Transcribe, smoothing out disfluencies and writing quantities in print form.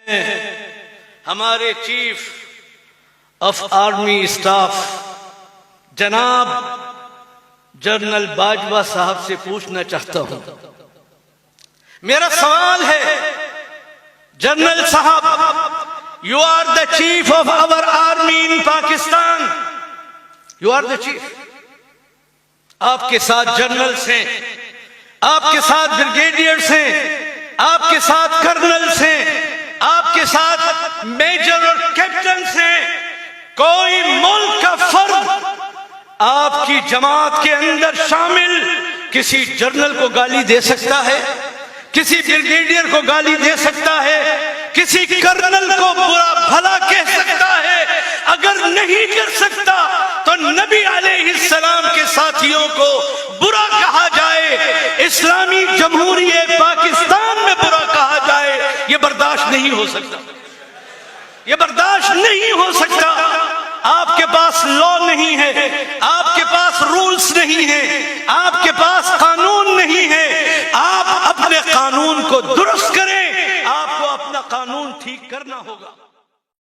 ہمارے chief of army staff جناب general Bajwa صاحب سے پوچھنا چاہتا ہوں. میرا سوال ہے جنرل صاحب، you are the chief of our army in Pakistan, you are the chief. آپ کے ساتھ جنرلز ہیں، آپ کے ساتھ بریگیڈیئرز ہیں، آپ کے ساتھ کرنلز ہیں، آپ کے ساتھ میجر اور کیپٹنز ہیں. کوئی ملک کا فرد آپ کی جماعت کے اندر شامل کسی جنرل کو گالی دے سکتا ہے، کسی بریگیڈیئر کو گالی دے سکتا ہے، کسی کرنل کو برا بھلا کہہ سکتا ہے؟ اگر نہیں کر سکتا تو نبی علیہ السلام کے ساتھیوں کو برا کہا جائے، اسلامی جمہوریہ پاکستان میں برا کہا جائے، یہ برداشت نہیں ہو سکتا، یہ برداشت نہیں ہو سکتا. آپ کے پاس لا نہیں ہے، آپ کے پاس رولز نہیں ہیں، آپ کے پاس قانون نہیں ہے. آپ اپنے قانون کو درست کریں، آپ کو اپنا قانون ٹھیک کرنا ہوگا.